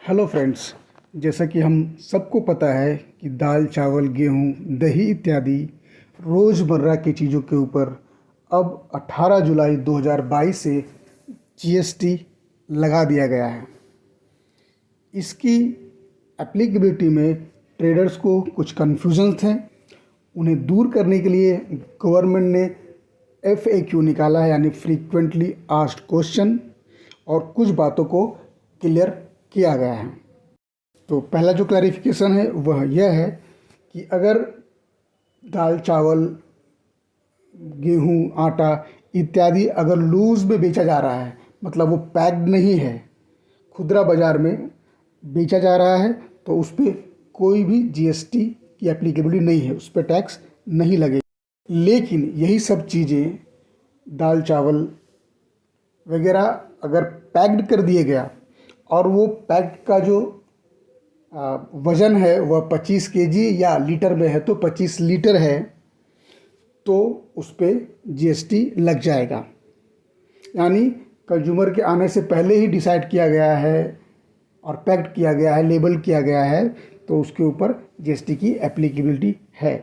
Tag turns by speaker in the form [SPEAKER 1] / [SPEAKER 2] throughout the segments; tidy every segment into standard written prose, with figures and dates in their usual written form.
[SPEAKER 1] Hello friends, जैसा कि हम सबको पता है कि दाल, चावल, गेहूं, दही इत्यादि रोज़मर्रा की चीज़ों के ऊपर अब 18 जुलाई 2022 से जीएसटी लगा दिया गया है। इसकी एप्लीकेबिलिटी में ट्रेडर्स को कुछ कन्फ्यूजन थे। उन्हें दूर करने के लिए गवर्नमेंट ने FAQ निकाला है, यानी फ्रीक्वेंटली आस्क्ड क्वेश्चन, और कुछ बातों को क्लियर किया गया है। तो पहला जो क्लैरिफिकेशन है वह यह है कि अगर दाल, चावल, गेहूं, आटा इत्यादि अगर लूज़ में बेचा जा रहा है, मतलब वो पैक्ड नहीं है, खुदरा बाज़ार में बेचा जा रहा है, तो उस पर कोई भी जीएसटी की एप्लीकेबिलिटी नहीं है, उस पर टैक्स नहीं लगेगा। लेकिन यही सब चीज़ें दाल, चावल वगैरह अगर पैक्ड कर दिए गया और वो पैक्ड का जो वज़न है वह 25 केजी या लीटर में है तो 25 लीटर है, तो उस पर जीएसटी लग जाएगा। यानी कंज्यूमर के आने से पहले ही डिसाइड किया गया है और पैक्ड किया गया है, लेबल किया गया है, तो उसके ऊपर जीएसटी की एप्लीकेबिलिटी है।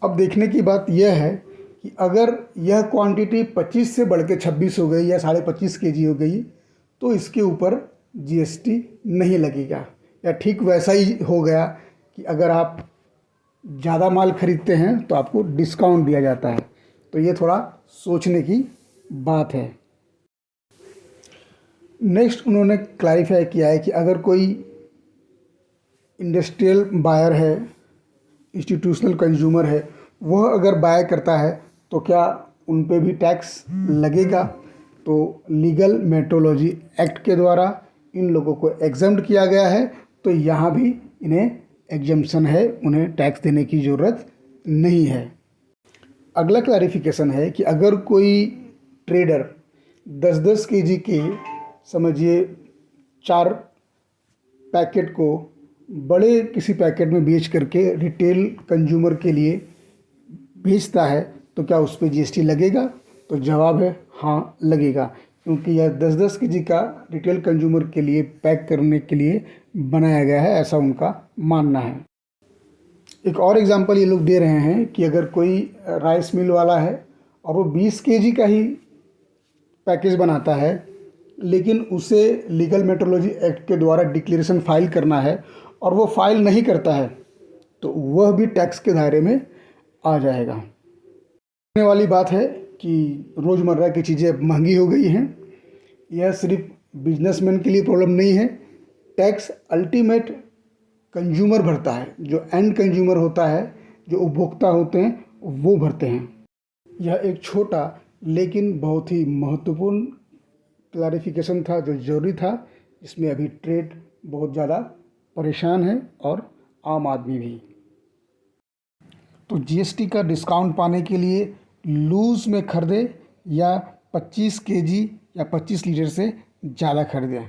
[SPEAKER 1] अब देखने की बात यह है कि अगर यह क्वांटिटी 25 से बढ़ के 26 हो गई या 25.5 केजी हो गई तो इसके ऊपर जीएसटी नहीं लगेगा। या ठीक वैसा ही हो गया कि अगर आप ज़्यादा माल खरीदते हैं तो आपको डिस्काउंट दिया जाता है। तो ये थोड़ा सोचने की बात है। नेक्स्ट उन्होंने क्लैरिफाई किया है कि अगर कोई इंडस्ट्रियल बायर है, इंस्टीट्यूशनल कंज्यूमर है, वह अगर बाय करता है तो क्या उन पे भी टैक्स लगेगा? तो लीगल मेट्रोलॉजी एक्ट के द्वारा इन लोगों को एग्जम्प्ट किया गया है, तो यहाँ भी इन्हें एग्जम्पशन है, उन्हें टैक्स देने की ज़रूरत नहीं है। अगला क्लैरिफिकेशन है कि अगर कोई ट्रेडर 10-10 केजी के समझिए 4 पैकेट को बड़े किसी पैकेट में बेच करके रिटेल कंज्यूमर के लिए बेचता है, तो क्या उस पर जीएसटी लगेगा? तो जवाब है हाँ, लगेगा, क्योंकि यह 10-10 केजी का रिटेल कंज्यूमर के लिए पैक करने के लिए बनाया गया है, ऐसा उनका मानना है। एक और एग्जांपल ये लोग दे रहे हैं कि अगर कोई राइस मिल वाला है और वो 20 केजी का ही पैकेज बनाता है, लेकिन उसे लीगल मेट्रोलॉजी एक्ट के द्वारा डिक्लेरेशन फाइल करना है और वो फाइल नहीं करता है, तो वह भी टैक्स के दायरे में आ जाएगा। कहने वाली बात है कि रोज़मर्रा की चीज़ें महंगी हो गई हैं। यह सिर्फ बिजनेसमैन के लिए प्रॉब्लम नहीं है, टैक्स अल्टीमेट कंज्यूमर भरता है, जो एंड कंज्यूमर होता है, जो उपभोक्ता होते हैं, वो भरते हैं। यह एक छोटा लेकिन बहुत ही महत्वपूर्ण क्लैरिफिकेशन था जो ज़रूरी था, जिसमें अभी ट्रेड बहुत ज़्यादा परेशान है और आम आदमी भी। तो जीएसटी का डिस्काउंट पाने के लिए लूज़ में खरीदे या 25 केजी या 25 लीटर से ज़्यादा खरीदें।